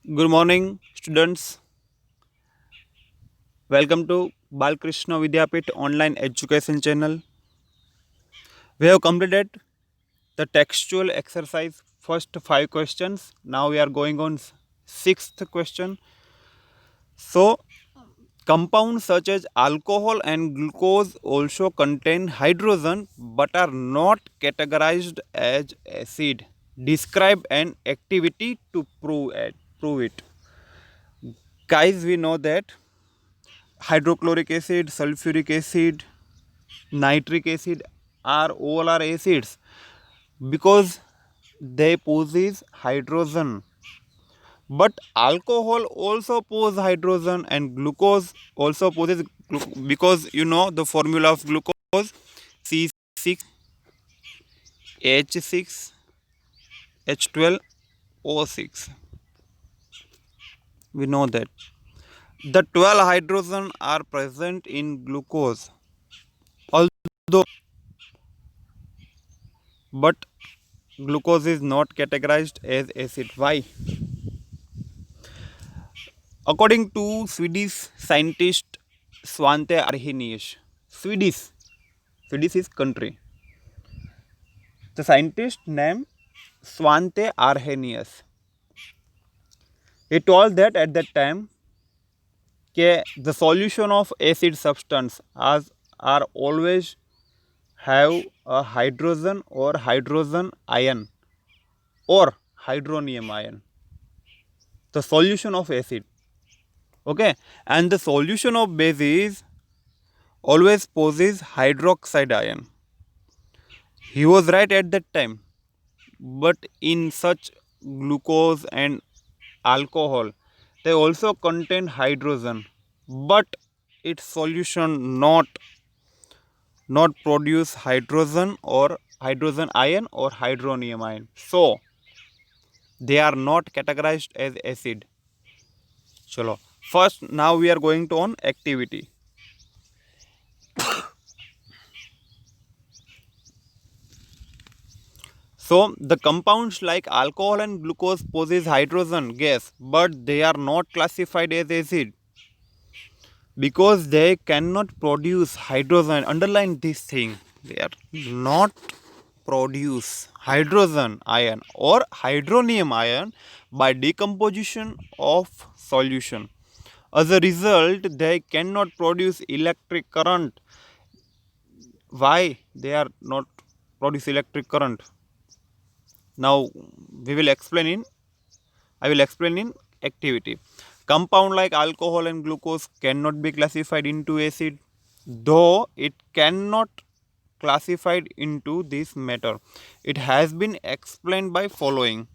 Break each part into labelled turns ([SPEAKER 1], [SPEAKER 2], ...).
[SPEAKER 1] Good morning, students. Welcome to Balkrishna Vidyapit online education channel. We have completed the textual exercise first five questions. Now we are going on sixth question. So, compounds such as alcohol and glucose also contain hydrogen but are not categorized as acid. Describe an activity to prove it. Guys, we know that hydrochloric acid, sulfuric acid, nitric acid are all are acids because they possess hydrogen. But alcohol also possesses hydrogen and glucose also possesses because you know the formula of glucose C6 H6 H12 O6. We know that the 12 hydrogen are present in glucose, although but glucose is not categorized as acid. Why? According to Swedish scientist Svante Arrhenius, Swedish is country. The scientist named Svante Arrhenius. He told that at that time, the solution of acid substance are always have a hydrogen or hydrogen ion or hydronium ion. The solution of acid, okay, and the solution of base is always possesses hydroxide ion. He was right at that time, but in such glucose and alcohol, they also contain hydrogen, but its solution not produce hydrogen or hydrogen ion or hydronium ion. So they are not categorized as acid. Chalo. First, now we are going to on activity. So the compounds like alcohol and glucose possess hydrogen gas, but they are not classified as acid because they cannot produce hydrogen. Underline this thing. They are not produce hydrogen ion or hydronium ion by decomposition of solution. As a result, they cannot produce electric current. Why they are not produce electric current? Now we will explain in I will explain in activity. Compound like alcohol and glucose cannot be classified into acid, though it cannot classified into this matter. It has been explained by following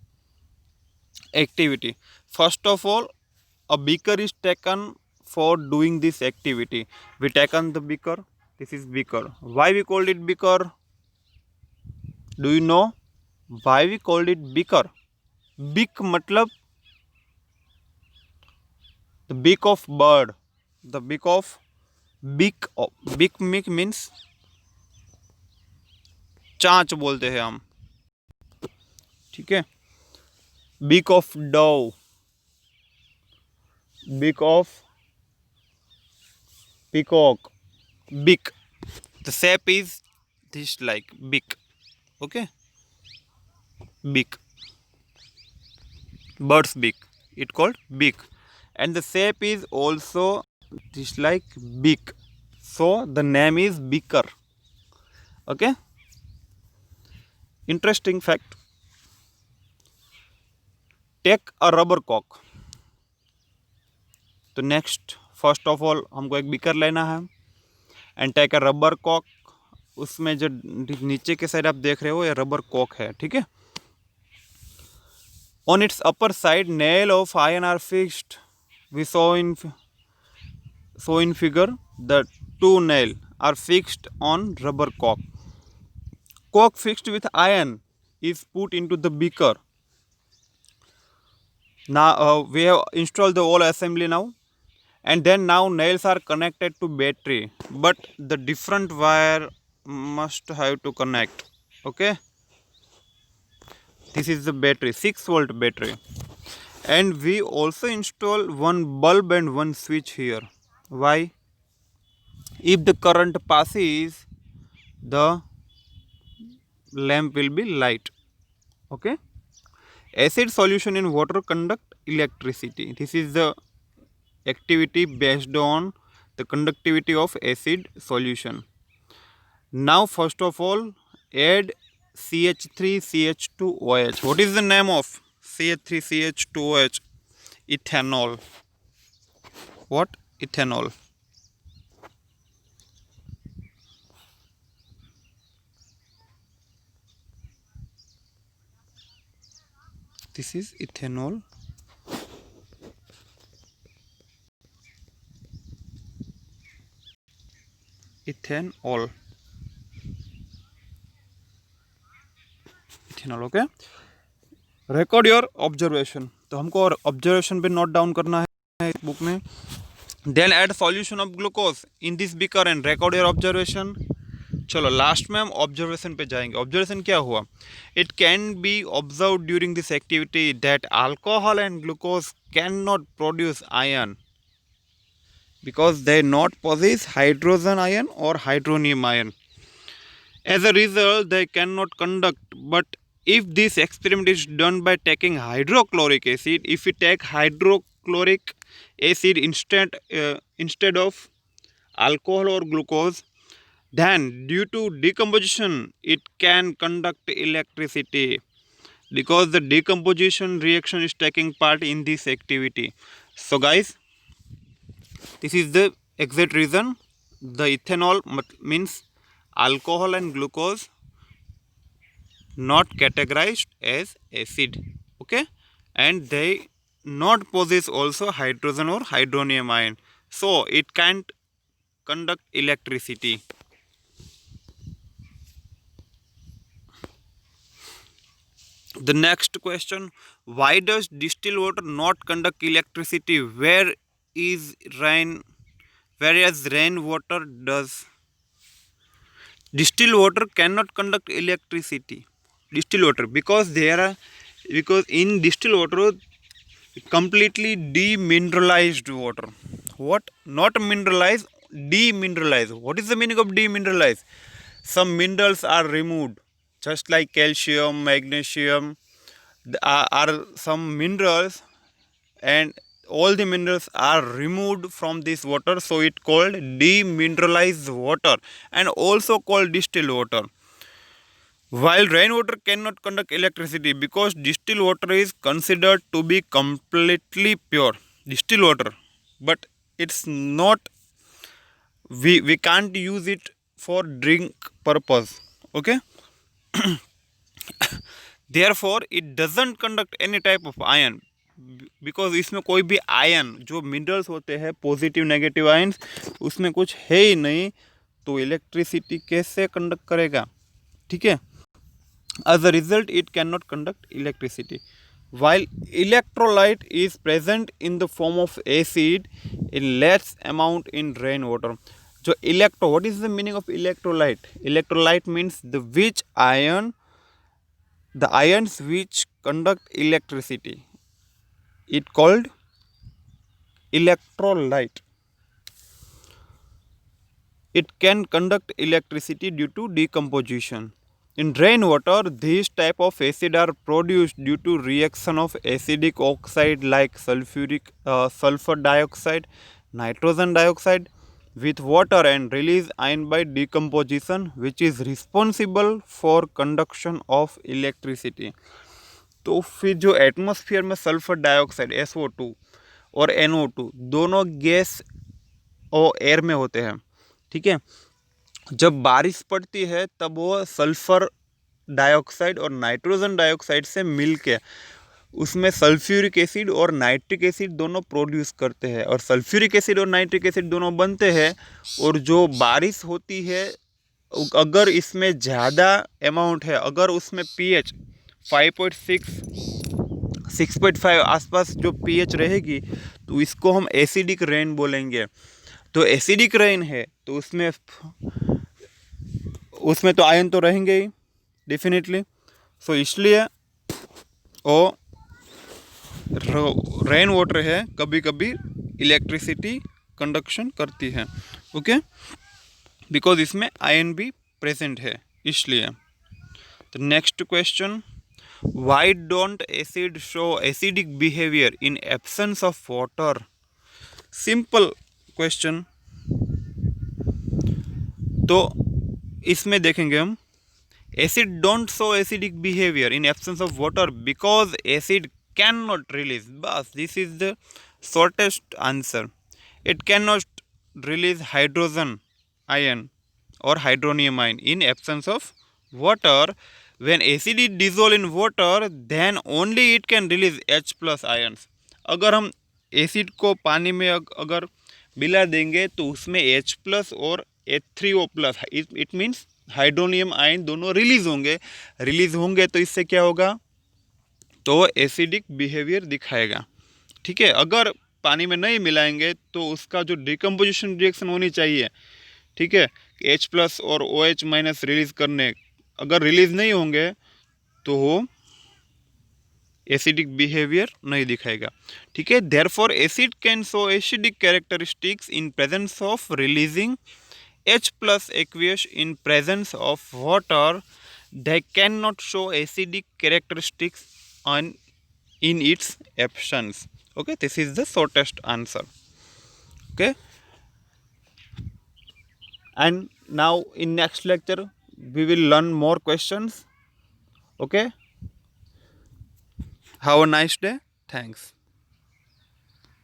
[SPEAKER 1] activity. First of all, a beaker is taken for doing this activity. We taken the beaker. This is beaker. Why we called it beaker? Do you know why we called it beaker? Beak matlab the beak of bird. The beak of beak means चांच बोलते हैं हम. ठीक है. Beak of dove, beak of peacock, beak. The shape is this like beak. Okay, beak. Bird's beak. It called beak, and the shape is also this like beak. So the name is beaker. Okay. Interesting fact. Take a rubber cock. तो next first of all हमको एक beaker लेना है and take a rubber cock. उसमें जो नीचे के side आप देख रहे हो ये रबर कॉक है. ठीक है. On its upper side nail of iron are fixed. We saw in figure the two nail are fixed on rubber cock. Cork fixed with iron is put into the beaker. Now we have installed the whole assembly now, and then now nails are connected to battery, but the different wire must have to connect. Okay, this is the battery, 6 volt battery, and we also install one bulb and one switch here. Why? If the current passes, the lamp will be light. Okay. Acid solution in water conduct electricity. This is the activity based on the conductivity of acid solution. Now first of all, add CH3CH2OH. What is the name of CH3CH2OH? Ethanol. What? Ethanol. This is ethanol. Ethanol. Ethanol. Okay. Record your observation. तो हमको observation पे note down करना है book में. Then add solution of glucose in this beaker and record your observation. चलो last में हम observation पे जाएंगे. ऑब्जर्वेशन क्या हुआ? It can be observe during this activity that alcohol and glucose can not produce ion because they not possess hydrogen ion or hydronium ion. As a result, they cannot conduct. But if this experiment is done by taking hydrochloric acid, if we take hydrochloric acid instead of alcohol or glucose, then due to decomposition, it can conduct electricity because the decomposition reaction is taking part in this activity. So guys, this is the exact reason the ethanol means alcohol and glucose not categorized as acid. Okay, and they not possess also hydrogen or hydronium ion, so it can't conduct electricity. The next question, why does distilled water not conduct electricity whereas rainwater does? Distilled water cannot conduct electricity. Distilled water because in distilled water completely demineralized water. What? Not mineralized, demineralized. What is the meaning of demineralized? Some minerals are removed, just like calcium, magnesium are some minerals, and all the minerals are removed from this water, so it called demineralized water and also called distilled water. While rainwater cannot conduct electricity because distilled water is considered to be completely pure. Distilled water, but it's not, we can't use it for drink purpose. Okay. Therefore it doesn't conduct any type of ion because इसमें कोई भी ion जो minerals होते हैं positive negative ions उसमें कुछ है ही नहीं, तो इलेक्ट्रिसिटी कैसे कंडक्ट करेगा? ठीक है. As a result it can not conduct electricity. While electrolyte is present in the form of acid in less amount in rain water. जो electro, what is the meaning of electrolyte? Electrolyte means the which ion, the ions which conduct electricity, it called electrolyte. It can conduct electricity due to decomposition. In rainwater, these type of acid are produced due to reaction of acidic oxide like sulfur dioxide, nitrogen dioxide with water and release ion by decomposition, which is responsible for conduction of electricity. तो फिर जो atmosphere में sulphur dioxide SO2 और NO2 दोनों gas और air में होते हैं. ठीक है. जब बारिश पड़ती है तब वो सल्फर डाइऑक्साइड और नाइट्रोजन डाइऑक्साइड से मिलके उसमें सल्फ्यूरिक एसिड और नाइट्रिक एसिड दोनों प्रोड्यूस करते हैं, और सल्फ्यूरिक एसिड और नाइट्रिक एसिड दोनों बनते हैं. और जो बारिश होती है अगर इसमें ज़्यादा अमाउंट है, अगर उसमें pH 5.6 6.5 आसपास जो pH रहेगी तो इसको हम एसिडिक रेन बोलेंगे. तो एसिडिक रेन है तो उसमें तो आयन तो रहेंगे ही डेफिनेटली. सो इसलिए वो रेन वाटर है कभी कभी इलेक्ट्रिसिटी कंडक्शन करती है, ओके, बिकॉज इसमें आयन भी प्रेजेंट है इसलिए। तो next question, why don't acid show acidic behaviour in absence of water? Simple question. तो इसमें देखेंगे हम, acid don't show acidic behaviour in absence of water because acid can not release, बस this is the shortest answer. It can not release hydrogen ion or hydronium ion in absence of water. When acid is dissolved in water, then only it can release H plus ions. अगर हम acid को पानी में अगर मिला देंगे तो उसमें H प्लस और H3O plus, it means hydronium ion दोनों रिलीज होंगे तो इससे क्या होगा, तो एसिडिक बिहेवियर दिखाएगा। ठीक है, अगर पानी में नहीं मिलाएंगे तो उसका जो डिकम्पोजिशन रिएक्शन होनी चाहिए, ठीक है, H प्लस और OH माइनस रिलीज करने, अगर रिलीज नहीं होंगे तो वो एसिडिक बिहेवियर नहीं दिखाएगा। ठीक है, therefore acid can show acidic characteristics in presence of releasing H plus aqueous in presence of water, they can not show acidic characteristics on in its absence. Okay, this is the shortest answer. Okay, and now in next lecture we will learn more questions. Okay, have a nice day. Thanks.